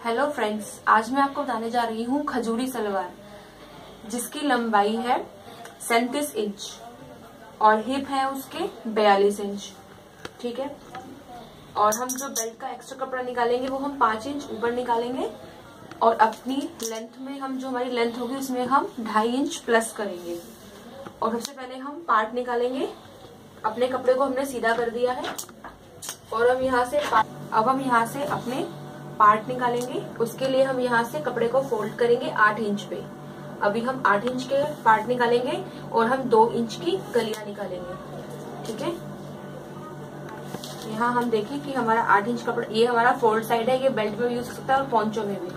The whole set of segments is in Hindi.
हेलो फ्रेंड्स, आज मैं आपको बताने जा रही हूँ खजूरी सलवार, जिसकी लंबाई है 37 इंच और हिप है उसके 42 इंच। ठीक है। और हम जो बेल्ट का एक्स्ट्रा कपड़ा निकालेंगे वो हम 5 इंच ऊपर निकालेंगे और अपनी लेंथ में हम जो हमारी लेंथ होगी उसमें हम 2.5 इंच प्लस करेंगे। और सबसे पहले हम पार्ट निकालेंगे। अपने कपड़े को हमने सीधा कर दिया है और हम यहाँ से अपने पार्ट निकालेंगे। उसके लिए हम यहाँ से कपड़े को फोल्ड करेंगे 8 इंच पे। अभी हम 8 इंच के पार्ट निकालेंगे और हम 2 इंच की कलियां निकालेंगे। ठीक है। यहाँ हम देखें कि हमारा 8 इंच कपड़ा, ये हमारा फोल्ड साइड है, ये बेल्ट में भी यूज हो सकता है और पोंचो में भी।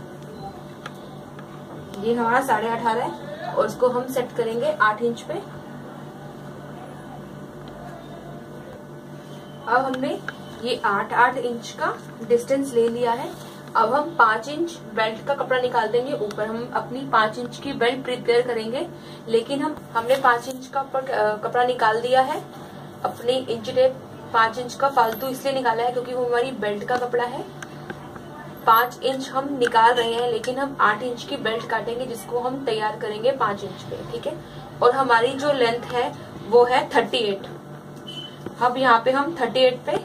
ये हमारा 18.5 है और इसको हम सेट करेंगे 8 इंच पे। अब हमने ये 8 इंच का डिस्टेंस ले लिया है। अब हम 5 इंच बेल्ट का कपड़ा निकाल देंगे ऊपर। हम अपनी 5 इंच की बेल्ट प्रिपेयर करेंगे, लेकिन हमने 5 इंच का कपड़ा निकाल दिया है। अपनी इंच टेप 5 इंच का फालतू इसलिए निकाला है क्योंकि वो हमारी बेल्ट का कपड़ा है। 5 इंच हम निकाल रहे हैं, लेकिन हम 8 इंच की बेल्ट काटेंगे जिसको हम तैयार करेंगे 5 इंच पे। ठीक है। और हमारी जो लेंथ है वो है 38। अब यहाँ पे हम 38 पे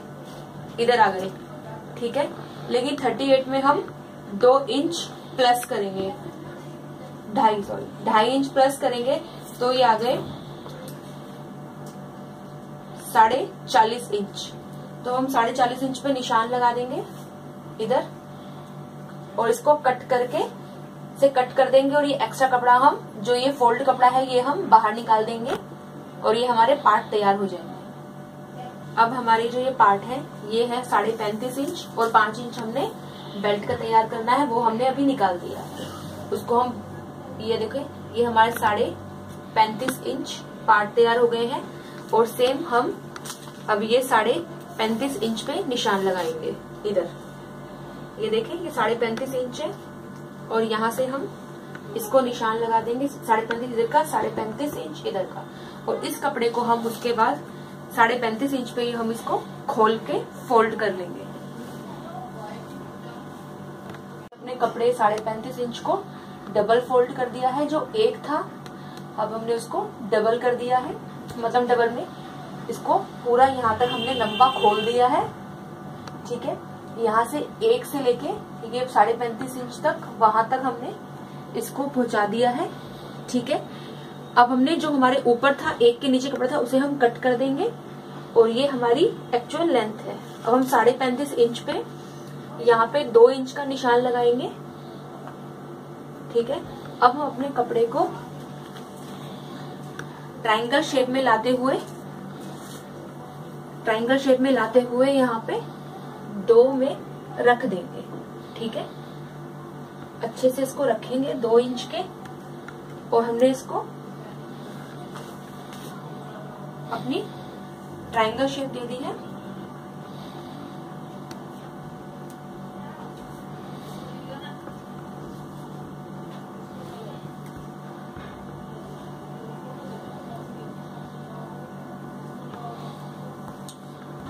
इधर आ गए। ठीक है। लेकिन 38 में हम 2 इंच प्लस करेंगे, 2.5 इंच प्लस करेंगे तो ये आ गए 40.5 इंच। तो हम 40.5 इंच पे निशान लगा देंगे इधर और इसको कट कर देंगे। और ये एक्स्ट्रा कपड़ा हम जो ये फोल्ड कपड़ा है ये हम बाहर निकाल देंगे और ये हमारे पार्ट तैयार हो जाएंगे। अब हमारे जो ये पार्ट है ये है 35.5 इंच और 5 इंच हमने बेल्ट का तैयार करना है, वो हमने अभी निकाल दिया। उसको हम ये देखें, ये हमारे 35.5 इंच पार्ट तैयार हो गए हैं। और सेम हम अब ये 35.5 इंच पे निशान लगाएंगे इधर। ये देखें, ये 35.5 इंच है और यहाँ से हम इसको निशान लगा देंगे 35.5 इधर का, 35.5 इंच इधर का। और इस कपड़े को हम उसके बाद 35.5 इंच पे ही हम इसको खोल के फोल्ड कर लेंगे। अपने कपड़े 35.5 इंच को डबल फोल्ड कर दिया है, जो एक था अब हमने उसको डबल कर दिया है, मतलब डबल में इसको पूरा यहाँ तक हमने लंबा खोल दिया है। ठीक है। यहाँ से एक से लेके ये 35.5 इंच तक वहां तक हमने इसको पहुंचा दिया है। ठीक है। अब हमने जो हमारे ऊपर था, एक के नीचे कपड़ा था, उसे हम कट कर देंगे और ये हमारी एक्चुअल लेंथ है। अब हम 35.5 इंच पे यहाँ पे 2 इंच का निशान लगाएंगे। ठीक है। अब हम अपने कपड़े को ट्रायंगल शेप में लाते हुए यहाँ पे 2 में रख देंगे। ठीक है। अच्छे से इसको रखेंगे 2 इंच के और हमने इसको अपनी ट्रायंगल शेप दे दी है।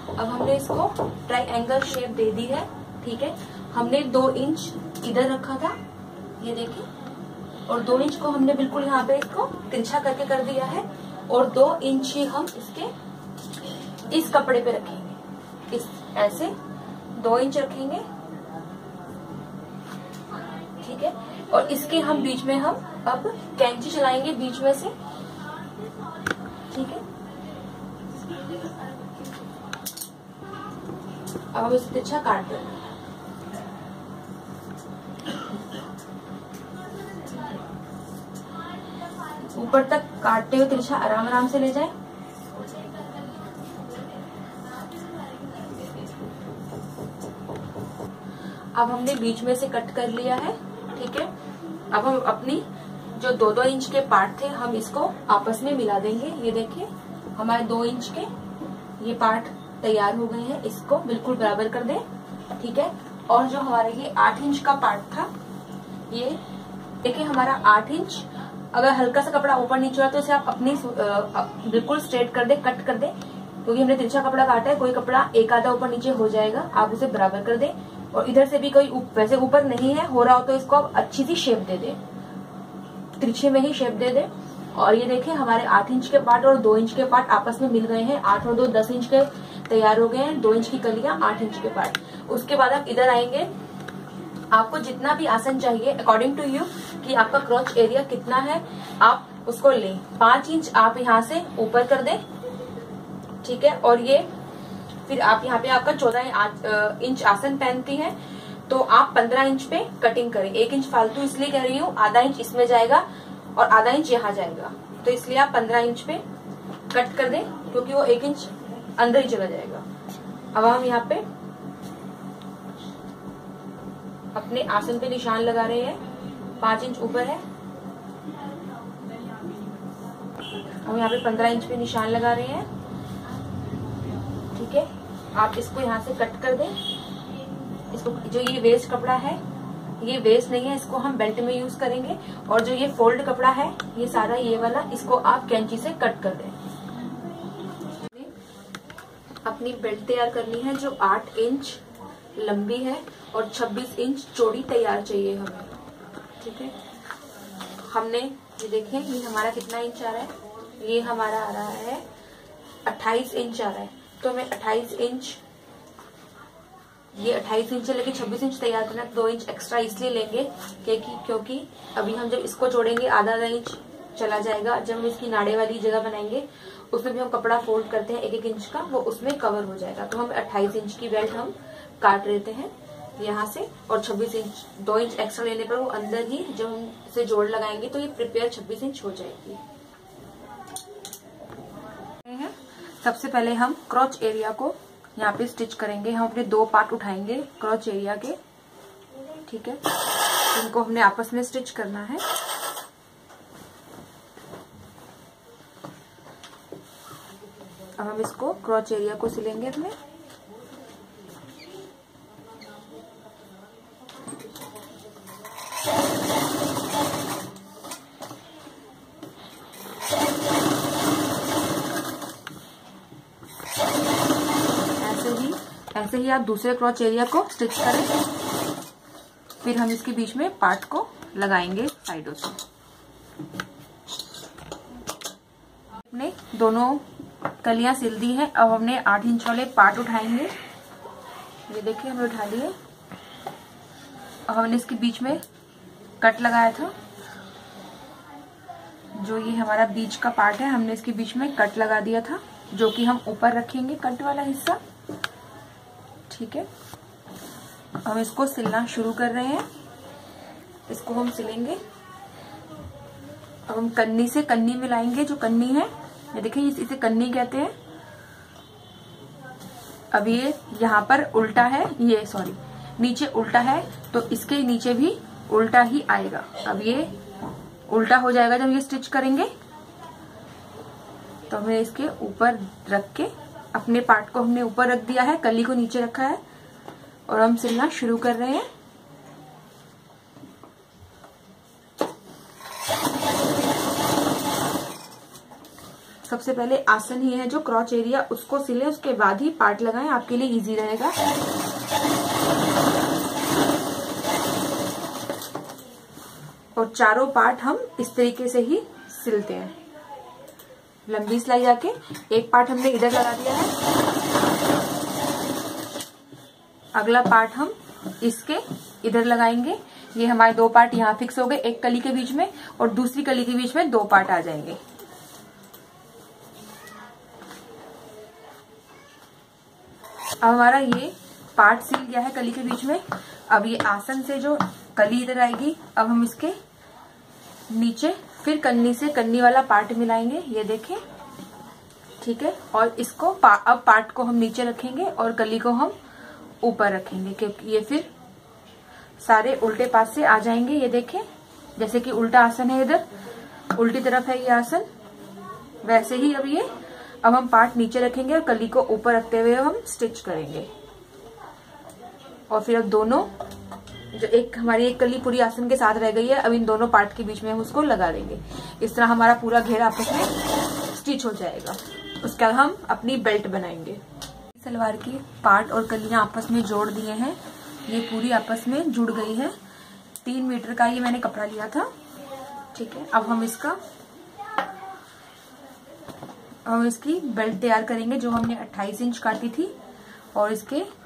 अब हमने इसको ट्रायंगल शेप दे दी है। ठीक है। हमने 2 इंच इधर रखा था, ये देखिए, और 2 इंच को हमने बिल्कुल यहाँ पे इसको तिरछा करके कर दिया है और 2 इंच ही हम इसके इस कपड़े पे रखेंगे। इस ऐसे 2 इंच रखेंगे। ठीक है। और इसके हम बीच में हम अब कैंची चलाएंगे बीच में से। ठीक है। अब हम इसे तिरछा काट देंगे। ऊपर तक काटते हुए तिरछा आराम आराम से ले जाए। अब हमने बीच में से कट कर लिया है। ठीक है। अब हम अपनी जो 2-2 इंच के पार्ट थे हम इसको आपस में मिला देंगे। ये देखिए, हमारे 2 इंच के ये पार्ट तैयार हो गए हैं। इसको बिल्कुल बराबर कर दें। ठीक है। और जो हमारे ये 8 इंच का पार्ट था, ये देखिए हमारा 8 इंच, अगर हल्का सा कपड़ा ऊपर नीचे हुआ तो इसे आप अपनी बिल्कुल स्ट्रेट कर दे, कट कर दे, क्योंकि हमने तिरछा कपड़ा काटा है। कोई कपड़ा एक आधा ऊपर नीचे हो जाएगा, आप उसे बराबर कर दें और इधर से भी कोई वैसे ऊपर नहीं है हो रहा हो तो इसको आप अच्छी सी शेप दे दे, तिरछे में ही शेप दे दे। और ये देखिए हमारे 8 इंच के पार्ट और 2 इंच के पार्ट आपस में मिल गए हैं। 8 और 2 10 इंच के तैयार हो गए हैं। 2 इंच की कलियां, 8 इंच के पार्ट। उसके बाद आप इधर आएंगे, आपको जितना भी आसन चाहिए अकॉर्डिंग टू यू कि आपका क्रॉच एरिया कितना है आप उसको लें। 5 इंच आप यहाँ से ऊपर कर दें, ठीक है। और ये फिर आप यहाँ पे आपका 14 इंच आसन पहनती है तो आप 15 इंच पे कटिंग करें। 1 इंच फालतू इसलिए कह रही हूँ, आधा इंच इसमें जाएगा और आधा इंच यहाँ जाएगा, तो इसलिए आप 15 इंच पे कट कर दें क्योंकि वो 1 इंच अंदर ही चला जाएगा। अब हम यहाँ पे अपने आसन पे निशान लगा रहे हैं, 5 इंच ऊपर है। हम यहाँ पे 15 इंच पे निशान लगा रहे हैं, ठीक है। आप इसको यहाँ से कट कर दें। इसको जो ये वेस्ट कपड़ा है ये वेस्ट नहीं है, इसको हम बेल्ट में यूज करेंगे। और जो ये फोल्ड कपड़ा है ये सारा ये वाला, इसको आप कैंची से कट कर दें। अपनी बेल्ट तैयार करनी है जो 8 इंच लंबी है और 26 इंच चौड़ी तैयार चाहिए हमें, ठीक है। हमने ये देखें ये हमारा कितना इंच आ रहा है, ये हमारा आ रहा है 28 इंच आ रहा है। तो हमें 28 इंच, ये 28 इंच है लेकिन 26 इंच तैयार करना, 2 इंच एक्स्ट्रा इसलिए लेंगे क्योंकि अभी हम जब इसको जोड़ेंगे आधा इंच चला जाएगा। जब हम इसकी नाड़े वाली जगह बनाएंगे उसमें भी हम कपड़ा फोल्ड करते हैं 1-1 इंच का, वो उसमें कवर हो जाएगा। तो हम 28 इंच की बेल्ट हम काट लेते हैं यहाँ से, और 26 इंच 2 इंच एक्स्ट्रा लेने पर वो अंदर ही जब हम इसे जोड़ लगाएंगे तो ये प्रिपेयर 26 इंच हो जाएगी। सबसे पहले हम क्रॉच एरिया को यहाँ पे स्टिच करेंगे। हम अपने 2 पार्ट उठाएंगे क्रॉच एरिया के, ठीक है। इनको हमने आपस में स्टिच करना है। अब हम इसको क्रॉच एरिया को सिलेंगे अपने। ऐसे ही आप दूसरे क्रॉच एरिया को स्टिच करें। फिर हम इसके बीच में पार्ट को लगाएंगे साइडों से। हमने दोनों कलियां सिल दी हैं। अब हमने 8 इंच वाले पार्ट उठाएंगे। ये देखिए हमने उठा लिए। अब हमने इसके बीच में कट लगाया था, जो ये हमारा बीच का पार्ट है हमने इसके बीच में कट लगा दिया था, जो कि हम ऊपर रखेंगे कट वाला हिस्सा, ठीक है। हम इसको सिलना शुरू कर रहे हैं। इसको हम सिलेंगे। अब हम कन्नी से कन्नी मिलाएंगे। जो कन्नी है ये देखिए इसे कन्नी कहते हैं। अब ये यहाँ पर उल्टा है, ये सॉरी नीचे उल्टा है तो इसके नीचे भी उल्टा ही आएगा। अब ये उल्टा हो जाएगा जब ये स्टिच करेंगे। तो हमें इसके ऊपर रख के अपने पार्ट को हमने ऊपर रख दिया है, कली को नीचे रखा है और हम सिलना शुरू कर रहे हैं। सबसे पहले आसन ही है जो क्रॉच एरिया उसको सिले, उसके बाद ही पार्ट लगाएं, आपके लिए इजी रहेगा। और चारों पार्ट हम इस तरीके से ही सिलते हैं। लंबी सिलाई आके एक पार्ट हमने इधर लगा दिया है, अगला पार्ट हम इसके इधर लगाएंगे। ये हमारे 2 पार्ट यहाँ फिक्स हो गए, एक कली के बीच में और दूसरी कली के बीच में 2 पार्ट आ जाएंगे। अब हमारा ये पार्ट सिल गया है कली के बीच में। अब ये आसन से जो कली इधर आएगी, अब हम इसके नीचे फिर कन्नी से कन्नी वाला पार्ट मिलाएंगे, ये देखें, ठीक है। और इसको अब पार्ट को हम नीचे रखेंगे और कली को हम ऊपर रखेंगे, क्योंकि ये फिर सारे उल्टे पास से आ जाएंगे। ये देखें जैसे कि उल्टा आसन है, इधर उल्टी तरफ है ये आसन, वैसे ही अब हम पार्ट नीचे रखेंगे और कली को ऊपर रखते हुए हम स्टिच करेंगे। और फिर अब दोनों जो हमारी एक कली पूरी आसन के साथ रह गई है, अब इन दोनों पार्ट के बीच में हम उसको लगा देंगे। इस तरह हमारा पूरा घेरा आपस में स्टिच हो जाएगा। उसके बाद हम अपनी बेल्ट बनाएंगे। सलवार की पार्ट और कलियां आपस में जोड़ दिए हैं। ये पूरी आपस में जुड़ गई है। 3 मीटर का ये मैंने कपड़ा लिया था, ठीक है। अब हम इसकी बेल्ट तैयार करेंगे जो हमने 28 इंच काटी थी, और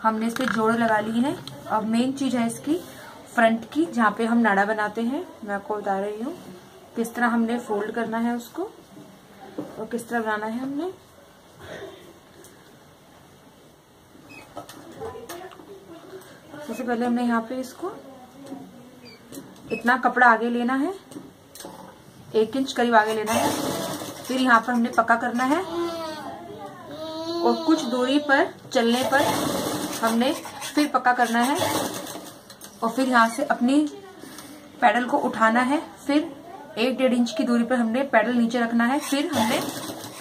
हमने इसके जोड़ लगा लिए हैं। अब मेन चीज है इसकी फ्रंट की, जहाँ पे हम नाड़ा बनाते हैं। मैं आपको बता रही हूँ किस तरह हमने फोल्ड करना है उसको और किस तरह बनाना है हमने। सबसे पहले हमने यहाँ पे इसको इतना कपड़ा आगे लेना है, 1 इंच करीब आगे लेना है। फिर यहाँ पर हमने पक्का करना है और कुछ दूरी पर चलने पर हमने फिर पक्का करना है, और फिर यहाँ से अपनी पैडल को उठाना है। फिर 1-1.5 इंच की दूरी पर हमने पैडल नीचे रखना है। फिर हमने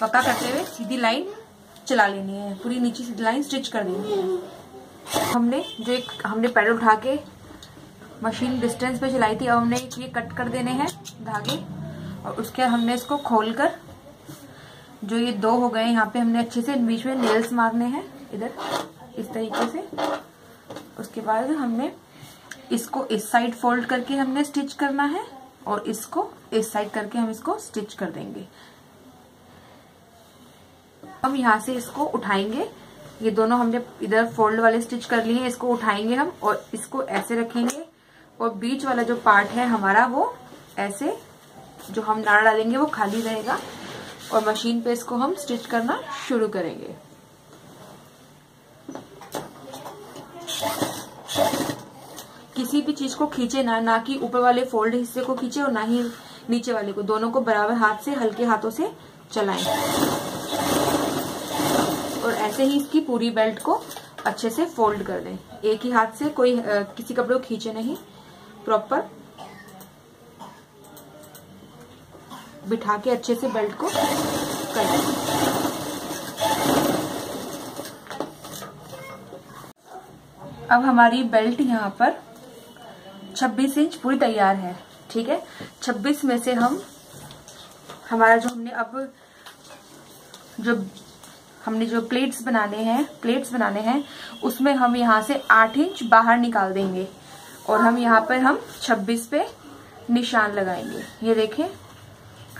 पक्का करते हुए सीधी लाइन चला लेनी है, पूरी नीचे सीधी लाइन स्टिच कर देनी है। हमने पैडल उठा के मशीन डिस्टेंस पे चलाई थी। अब हमने ये कट कर देने हैं धागे, और उसके बाद हमने इसको खोलकर जो ये 2 हो गए, यहाँ पे हमने अच्छे से बीच में नेल्स मारने हैं इधर इस तरीके से। उसके बाद हमने इसको इस साइड फोल्ड करके हमने स्टिच करना है, और इसको इस साइड करके हम इसको स्टिच कर देंगे। हम यहाँ से इसको उठाएंगे, ये दोनों हमने इधर फोल्ड वाले स्टिच कर लिए हैं। इसको उठाएंगे हम और इसको ऐसे रखेंगे, और बीच वाला जो पार्ट है हमारा वो ऐसे, जो हम नाड़ा डालेंगे वो खाली रहेगा, और मशीन पे इसको हम स्टिच करना शुरू करेंगे। किसी भी चीज को खींचे ना कि ऊपर वाले फोल्ड हिस्से को खींचे और ना ही नीचे वाले को, दोनों को बराबर हाथ से हल्के हाथों से चलाएं, और ऐसे ही इसकी पूरी बेल्ट को अच्छे से फोल्ड कर दें। एक ही हाथ से कोई किसी कपड़े को खींचे नहीं, प्रॉपर बिठा के अच्छे से बेल्ट को कर दें। अब हमारी बेल्ट यहाँ पर 26 इंच पूरी तैयार है, ठीक है। 26 में से हमारा जो हमने जो प्लेट्स बनाने हैं उसमें हम यहाँ से 8 इंच बाहर निकाल देंगे, और हम यहाँ पर 26 पे निशान लगाएंगे। ये देखें,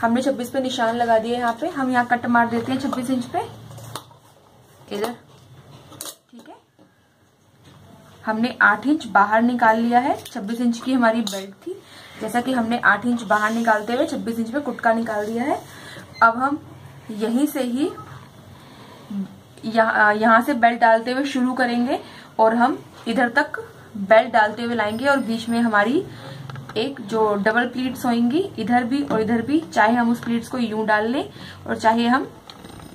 हमने 26 पे निशान लगा दिए। यहाँ पे हम यहाँ कट मार देते हैं 26 इंच पे इधर, ठीक है। हमने 8 इंच बाहर निकाल लिया है। 26 इंच की हमारी बेल्ट थी, जैसा कि हमने 8 इंच बाहर निकालते हुए 26 इंच पे कुटका निकाल दिया है। अब हम यहीं से ही यहाँ से बेल्ट डालते हुए शुरू करेंगे, और हम इधर तक बेल्ट डालते हुए लाएंगे, और बीच में हमारी एक जो डबल प्लीट्स होंगी इधर भी और इधर भी, चाहे हम उस प्लीट्स को यूं डाल लें और चाहे हम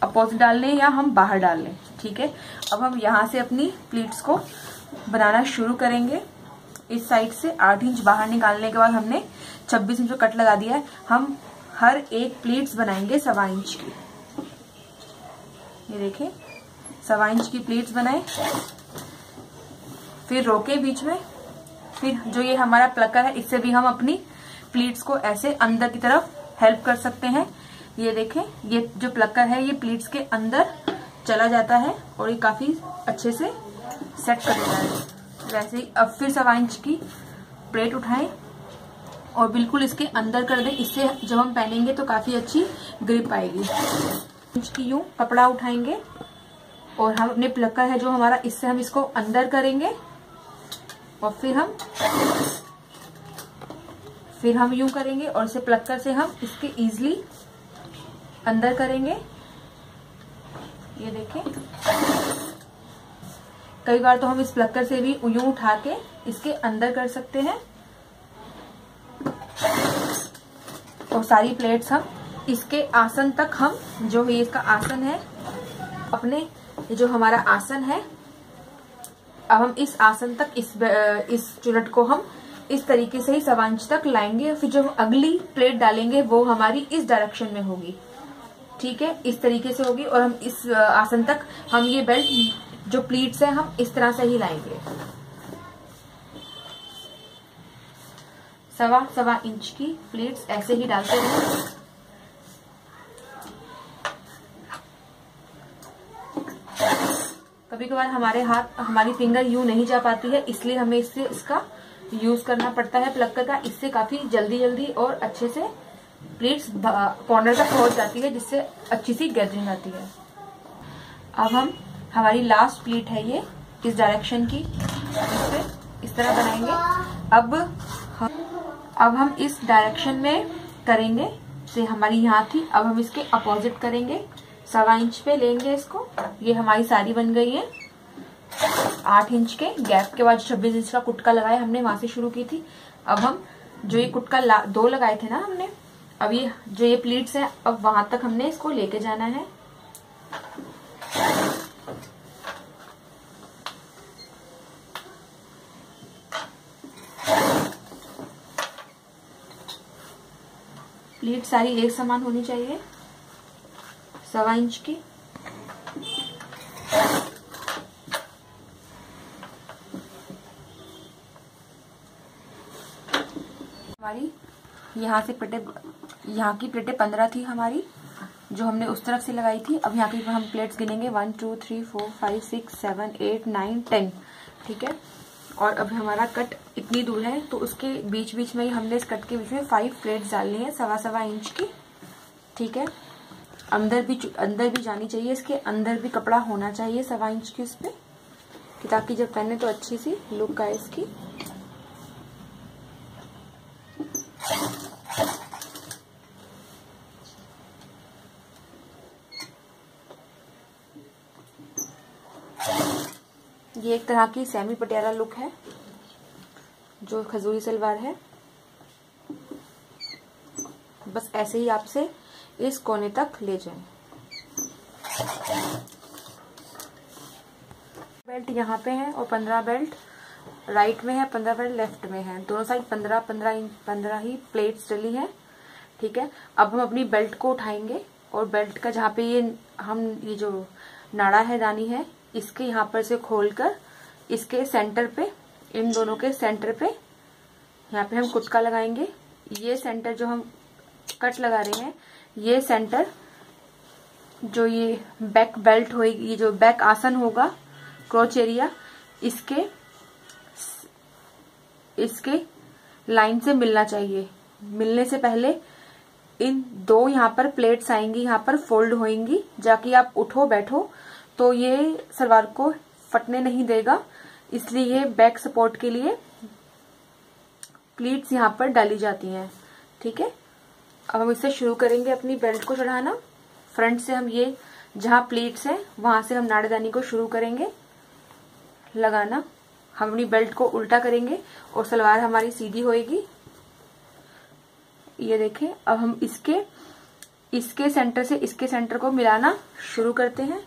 अपोजिट डाल लें या हम बाहर डाल लें, ठीक है। अब हम यहाँ से अपनी प्लीट्स को बनाना शुरू करेंगे। इस साइड से 8 इंच बाहर निकालने के बाद हमने 26 इंच कट लगा दिया है। हम हर एक प्लीट्स बनाएंगे 1.25 इंच की। ये देखें, 1.25 इंच की प्लीट्स बनाए, फिर रोके बीच में। फिर जो ये हमारा प्लकर है, इससे भी हम अपनी प्लीट्स को ऐसे अंदर की तरफ हेल्प कर सकते हैं। ये देखें, ये जो प्लकर है ये प्लीट्स के अंदर चला जाता है और ये काफी अच्छे से सेट कर देता है। वैसे ही अब फिर 1.25 इंच की प्लेट उठाएं और बिल्कुल इसके अंदर कर दें। इससे जब हम पहनेंगे तो काफी अच्छी ग्रिप आएगी। इंच की यूं कपड़ा उठाएंगे और हम अपने प्लकर है जो हमारा, इससे हम इसको अंदर करेंगे, और फिर हम यूं करेंगे और इसे प्लकर से हम इसके इजीली अंदर करेंगे। ये देखें, कई बार तो हम इस प्लकर से भी यूं उठा के इसके अंदर कर सकते हैं, और सारी प्लेट्स हम इसके आसन तक, हम जो ये इसका आसन है, अपने जो हमारा आसन है, अब हम इस आसन तक इस चुनट को हम इस तरीके से ही 1.25 इंच तक लाएंगे। फिर जो अगली प्लेट डालेंगे वो हमारी इस डायरेक्शन में होगी, ठीक है, इस तरीके से होगी। और हम इस आसन तक हम ये बेल्ट जो प्लीट्स है हम इस तरह से ही लाएंगे। 1.25 इंच की प्लीट्स ऐसे ही डालते रहें। कभी कभी कभार हमारी फिंगर यूं नहीं जा पाती है, इसलिए हमें इसका यूज करना पड़ता है प्लग का। इससे काफी जल्दी और अच्छे से प्लेट्स कॉर्नर तक पहुंच जाती है, जिससे अच्छी सी गैदरिंग आती है। अब हमारी लास्ट प्लेट है ये इस डायरेक्शन की, इस तरह बनाएंगे। अब हम इस डायरेक्शन में करेंगे, से हमारी यहाँ थी, अब हम इसके अपोजिट करेंगे। 1.25 इंच पे लेंगे इसको। ये हमारी साड़ी बन गई है 8 इंच के गैप के बाद 26 इंच का कुटका लगाया हमने, वहां से शुरू की थी। अब हम जो ये कुटका 2 लगाए थे ना हमने, अब ये जो ये प्लीट्स है, अब वहां तक हमने इसको लेके जाना है। प्लीट सारी एक समान होनी चाहिए, 1.25 इंच की। हमारी यहाँ की प्लेटें 15 थी हमारी, जो हमने उस तरफ से लगाई थी। अब यहाँ की हम प्लेट्स गिनेंगे 1 2 3 4 5 6 7 8 9 10, ठीक है। और अब हमारा कट इतनी दूर है, तो उसके बीच में ही हमने इस कट के बीच में 5 प्लेट्स डालनी है 1.25 इंच की, ठीक है। अंदर भी जानी चाहिए, इसके अंदर भी कपड़ा होना चाहिए 1.25 इंच की उस पे, ताकि जब पहने तो अच्छी सी लुक आए इसकी। ये एक तरह की सेमी पटियाला लुक है, जो खजूरी सलवार है। बस ऐसे ही आपसे इस कोने तक ले जाएं। बेल्ट यहाँ पे है और 15 बेल्ट राइट में है, 15 बेल्ट लेफ्ट में है। दोनों साइड 15 ही प्लेट्स डली है, ठीक है। अब हम अपनी बेल्ट को उठाएंगे और बेल्ट का जहाँ पे ये जो नाड़ा है, दानी है, इसके यहाँ पर से खोलकर इसके सेंटर पे, इन दोनों के सेंटर पे यहाँ पे हम कुटका लगाएंगे। ये सेंटर जो हम कट लगा रहे हैं, ये सेंटर जो ये बैक बेल्ट होगी, ये जो बैक आसन होगा, क्रोच एरिया, इसके लाइन से मिलना चाहिए। मिलने से पहले इन 2 यहाँ पर प्लेट्स आएंगी, यहाँ पर फोल्ड होएंगी। जाके आप उठो बैठो तो ये सलवार को फटने नहीं देगा, इसलिए ये बैक सपोर्ट के लिए प्लीट्स यहाँ पर डाली जाती हैं, ठीक है। अब हम इससे शुरू करेंगे अपनी बेल्ट को चढ़ाना। फ्रंट से हम ये जहां प्लीट्स है वहां से हम नाड़ेदानी को शुरू करेंगे लगाना। हम अपनी बेल्ट को उल्टा करेंगे और सलवार हमारी सीधी होएगी। ये देखें, अब हम इसके सेंटर से इसके सेंटर को मिलाना शुरू करते हैं।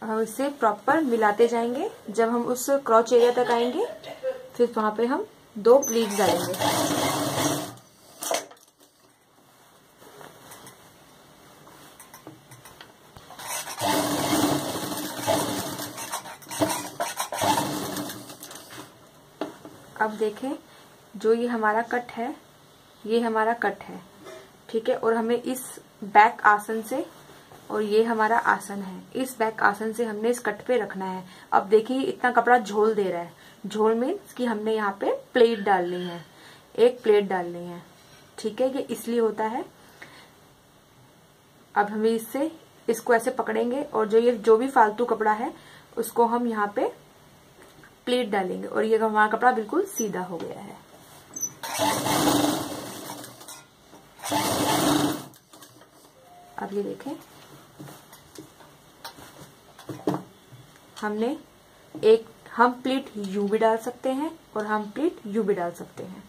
हम इसे प्रॉपर मिलाते जाएंगे। जब हम उस क्रॉच एरिया तक आएंगे, फिर वहां पे हम 2 प्लीट्स डालेंगे। अब देखें, जो ये हमारा कट है, ये हमारा कट है, ठीक है। और हमें इस बैक आसन से, और ये हमारा आसन है, इस बैक आसन से हमने इस कट पे रखना है। अब देखिए इतना कपड़ा झोल दे रहा है। झोल मीन्स कि हमने यहाँ पे प्लेट डालनी है, एक प्लेट डालनी है, ठीक है। ये इसलिए होता है। अब हमें इसको ऐसे पकड़ेंगे और जो भी फालतू कपड़ा है उसको हम यहाँ पे प्लेट डालेंगे और ये हमारा कपड़ा बिल्कुल सीधा हो गया है। अब ये देखें, हम प्लीट यू भी डाल सकते हैं और हम प्लीट यू भी डाल सकते हैं।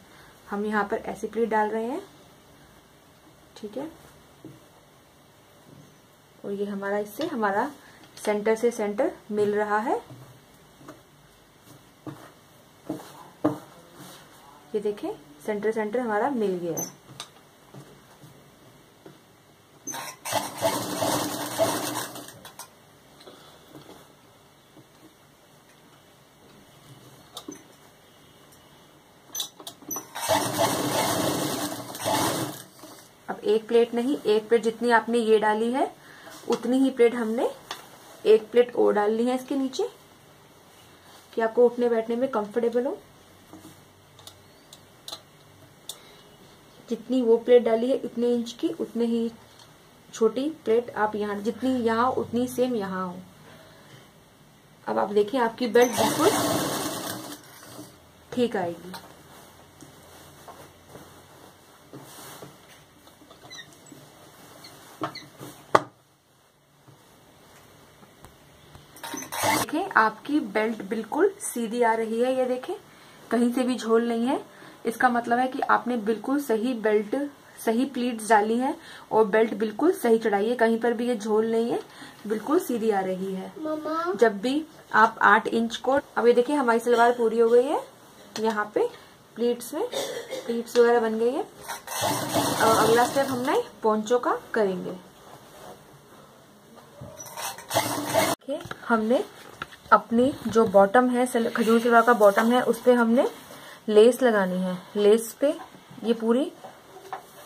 हम यहाँ पर ऐसी प्लीट डाल रहे हैं, ठीक है। और ये इससे हमारा सेंटर से सेंटर मिल रहा है। ये देखें, सेंटर सेंटर हमारा मिल गया है। अब एक प्लेट नहीं, एक प्लेट जितनी आपने ये डाली है उतनी ही प्लेट हमने एक प्लेट और डालनी है इसके नीचे, कि आपको उठने बैठने में कंफर्टेबल हो। जितनी वो प्लेट डाली है उतने इंच की, उतने ही छोटी प्लेट आप यहाँ, जितनी यहाँ उतनी सेम यहाँ हो। अब आप देखिए आपकी बेल्ट बिल्कुल ठीक आएगी। देखें आपकी बेल्ट बिल्कुल सीधी आ रही है, ये देखें कहीं से भी झोल नहीं है। इसका मतलब है कि आपने बिल्कुल सही बेल्ट, सही प्लीट्स डाली है और बेल्ट बिल्कुल सही चढ़ाई है, कहीं पर भी ये झोल नहीं है, बिल्कुल सीधी आ रही है। जब भी आप 8 इंच को, अब ये देखिए हमारी सलवार पूरी हो गई है, यहाँ पे प्लीट्स में प्लीट्स वगैरह बन गई है। और अगला स्टेप हमने पोंचो का करेंगे। देखिए हमने अपनी जो बॉटम है, खजूर सलवार का बॉटम है, उस पे हमने लेस लगानी है। लेस पे ये पूरी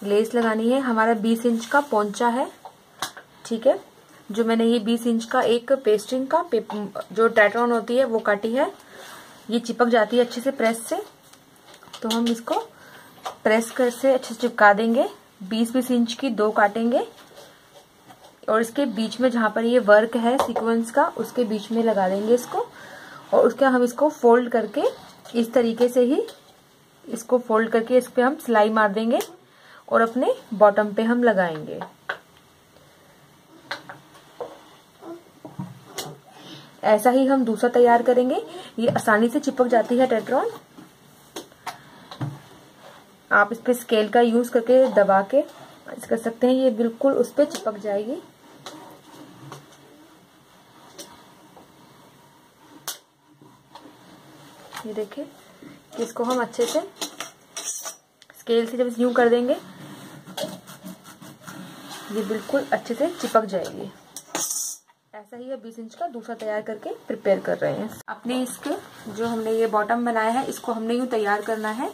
लेस लगानी है। हमारा 20 इंच का पोंचा है, ठीक है। जो मैंने ये 20 इंच का एक पेस्टिंग का जो टैटरॉन होती है वो काटी है। ये चिपक जाती है अच्छे से प्रेस से, तो हम इसको प्रेस कर से अच्छे से चिपका देंगे। 20-20 इंच की 2 काटेंगे और इसके बीच में जहां पर ये वर्क है सीक्वेंस का, उसके बीच में लगा देंगे इसको। और उसके हम इसको फोल्ड करके इस तरीके से ही इसको फोल्ड करके इस पे हम सिलाई मार देंगे और अपने बॉटम पे हम लगाएंगे। ऐसा ही हम दूसरा तैयार करेंगे। ये आसानी से चिपक जाती है टैटरॉन। आप इस पे स्केल का यूज करके दबा के कर सकते हैं, ये बिल्कुल उस पे चिपक जाएगी। ये देखिए इसको हम अच्छे से स्केल से जब यूं कर देंगे ये बिल्कुल अच्छे से चिपक जाएगी। ऐसा ही 20 इंच का दूसरा तैयार करके प्रिपेयर कर रहे हैं। अपने इसके जो हमने ये बॉटम बनाया है इसको हमने यूं तैयार करना है।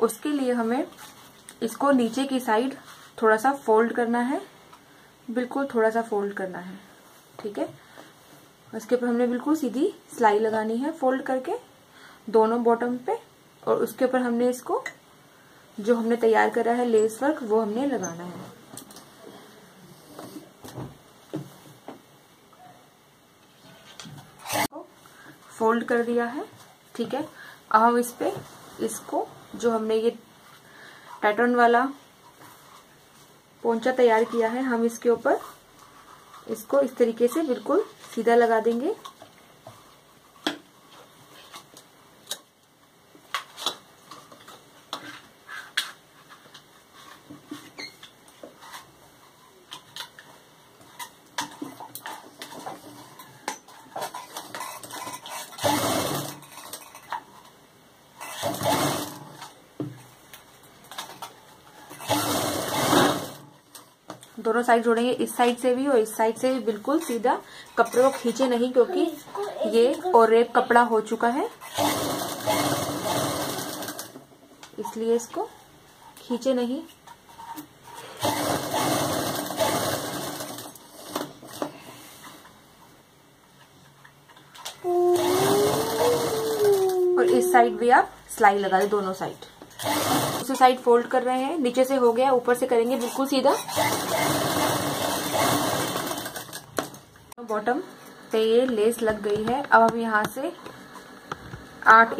उसके लिए हमें इसको नीचे की साइड थोड़ा सा फोल्ड करना है, बिल्कुल थोड़ा सा फोल्ड करना है, ठीक है। उसके ऊपर हमने बिल्कुल सीधी सिलाई लगानी है फोल्ड करके दोनों बॉटम पे, और उसके ऊपर हमने इसको जो हमने तैयार करा है लेस वर्क वो हमने लगाना है। फोल्ड कर दिया है, ठीक है। अब हम इस पे इसको जो हमने ये पैटर्न वाला पोंचा तैयार किया है, हम इसके ऊपर इसको इस तरीके से बिल्कुल सीधा लगा देंगे। दोनों साइड जोड़ेंगे, इस साइड से भी और इस साइड से भी बिल्कुल सीधा। कपड़े को खींचे नहीं क्योंकि ये और रेप कपड़ा हो चुका है, इसलिए इसको खींचे नहीं। और इस साइड भी आप सिलाई लगा दें दोनों साइड। दूसरी साइड फोल्ड कर रहे हैं, नीचे से हो गया, ऊपर से करेंगे बिल्कुल सीधा। बॉटम पे ये लेस लग गई है। अब हम यहाँ से 8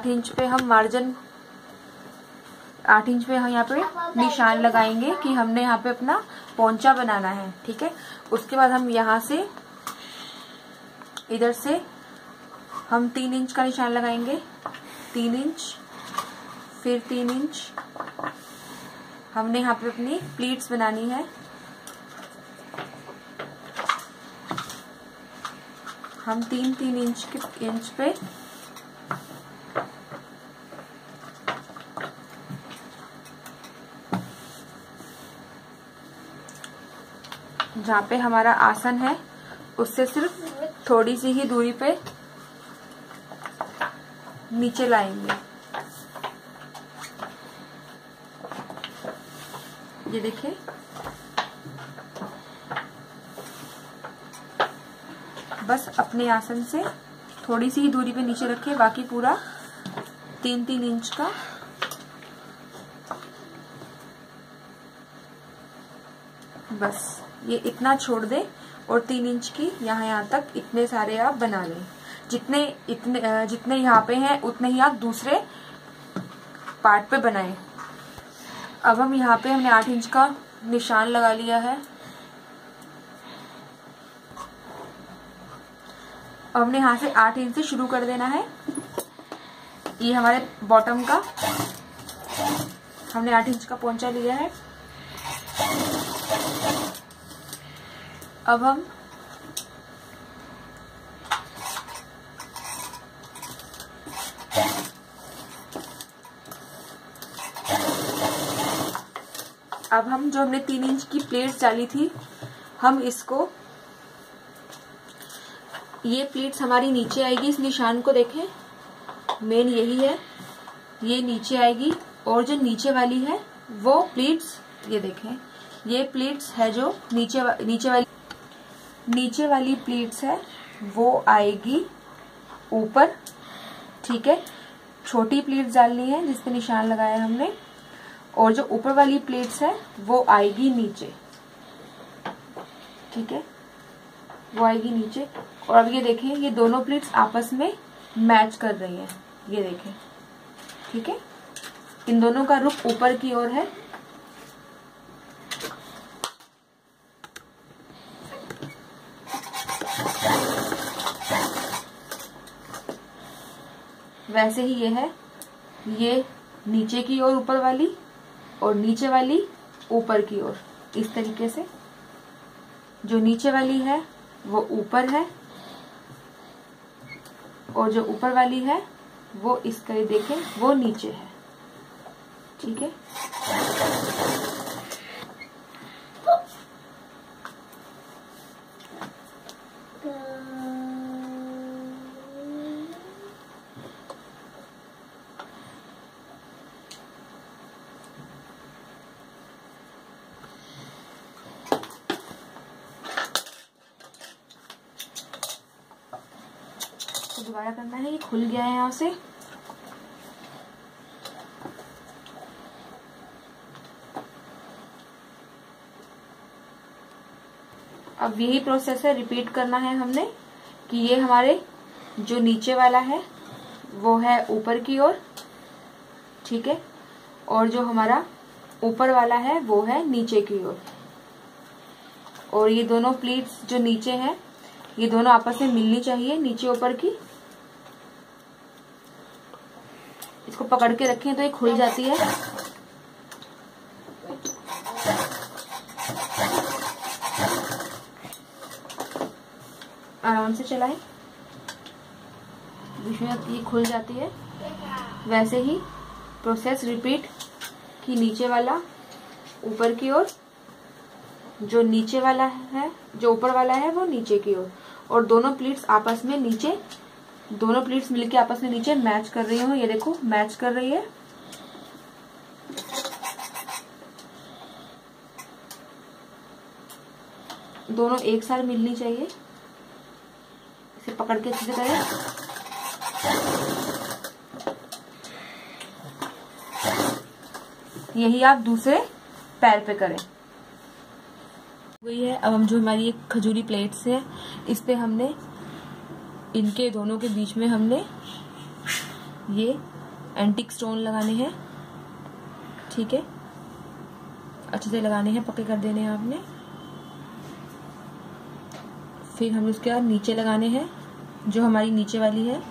इंच पे हम मार्जिन 8 इंच पे हम यहाँ पे निशान लगाएंगे कि हमने यहाँ पे अपना पोंचा बनाना है, ठीक है। उसके बाद हम यहाँ से इधर से हम 3 इंच का निशान लगाएंगे, 3 इंच, फिर 3 इंच। हमने यहाँ पे अपनी प्लीट्स बनानी है। हम 3-3 इंच पे जहाँ पे हमारा आसन है उससे सिर्फ थोड़ी सी ही दूरी पे नीचे लाएंगे। ये देखिए, बस अपने आसन से थोड़ी सी ही दूरी पे नीचे रखें, बाकी पूरा 3-3 इंच का बस ये इतना छोड़ दे और 3 इंच की यहाँ तक इतने सारे आप बना लें। जितने यहाँ पे हैं उतने ही आप दूसरे पार्ट पे बनाएं। अब हम यहाँ पे हमने 8 इंच का निशान लगा लिया है। अब हमने यहाँ से 8 इंच से शुरू कर देना है। ये हमारे बॉटम का हमने 8 इंच का पोंचा लिया है। अब हम जो हमने 3 इंच की प्लेट्स डाली थी, हम इसको, ये प्लेट्स हमारी नीचे आएगी। इस निशान को देखें, मेन यही है, ये नीचे आएगी और जो नीचे वाली है वो प्लेट्स, ये देखें, ये प्लेट्स है जो नीचे वाली प्लेट्स है वो आएगी ऊपर। ठीक है, छोटी प्लेट्स डालनी है जिस पे निशान लगाया हमने, और जो ऊपर वाली प्लेट्स है वो आएगी नीचे। ठीक है, वो आएगी नीचे। और अब ये देखें, ये दोनों प्लेट्स आपस में मैच कर रही हैं, ये देखें। ठीक है, इन दोनों का रुख ऊपर की ओर है। वैसे ही ये है, ये नीचे की ओर ऊपर वाली और नीचे वाली ऊपर की ओर। इस तरीके से जो नीचे वाली है वो ऊपर है और जो ऊपर वाली है वो इस तरह देखें वो नीचे है। ठीक है, दोबारा करना है। ये खुल गया है यहाँ से। अब यही प्रोसेस है, रिपीट करना है हमने कि ये हमारे जो नीचे वाला है वो है ऊपर की ओर। ठीक है, और जो हमारा ऊपर वाला है वो है नीचे की ओर। और ये दोनों प्लीट्स जो नीचे हैं ये दोनों आपस में मिलनी चाहिए, नीचे ऊपर की। इसको पकड़ के रखें तो ये खुल जाती है। आराम से चलाएं, बीच में ये खुल जाती है। वैसे ही प्रोसेस रिपीट कि नीचे वाला ऊपर की ओर, जो नीचे वाला है, जो ऊपर वाला है वो नीचे की ओर, और दोनों प्लीट्स आपस में नीचे, दोनों प्लीट्स मिलके आपस में नीचे मैच कर रही हो। ये देखो मैच कर रही है। दोनों एक साथ मिलनी चाहिए। इसे पकड़ के अच्छे से करें। यही आप दूसरे पैर पे करें। वही है। अब हम जो हमारी ये खजूरी प्लेट्स है, इस पे हमने इनके दोनों के बीच में हमने ये एंटीक स्टोन लगाने हैं। ठीक है, अच्छे से लगाने हैं, पक्के कर देने हैं आपने। फिर हम उसके बाद नीचे लगाने हैं, जो हमारी नीचे वाली है।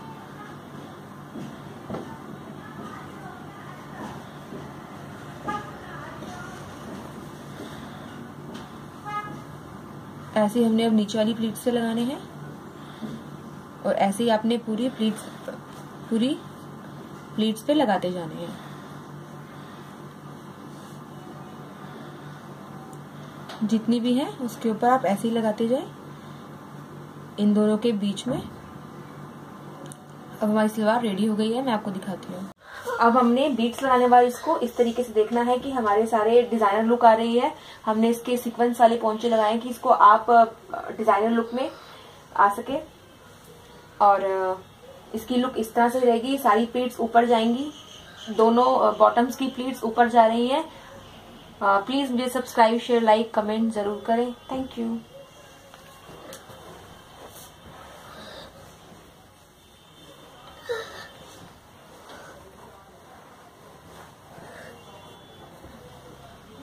ऐसे हमने अब नीचे वाली प्लीट्स से लगाने हैं, और ऐसे ही आपने पूरी प्लीट्स पे लगाते जाने हैं। जितनी भी है उसके ऊपर आप ऐसे ही लगाते जाए, इन दोनों के बीच में। अब हमारी सलवार रेडी हो गई है, मैं आपको दिखाती हूँ। अब हमने बीट्स लगाने वाले इसको इस तरीके से देखना है कि हमारे सारे डिजाइनर लुक आ रही है। हमने इसके सीक्वेंस वाले पोंचे लगाए कि इसको आप डिजाइनर लुक में आ सके, और इसकी लुक इस तरह से रहेगी। सारी प्लीट्स ऊपर जाएंगी, दोनों बॉटम्स की प्लीट्स ऊपर जा रही हैं। प्लीज मुझे सब्सक्राइब, शेयर, लाइक, कमेंट जरूर करें। Thank you.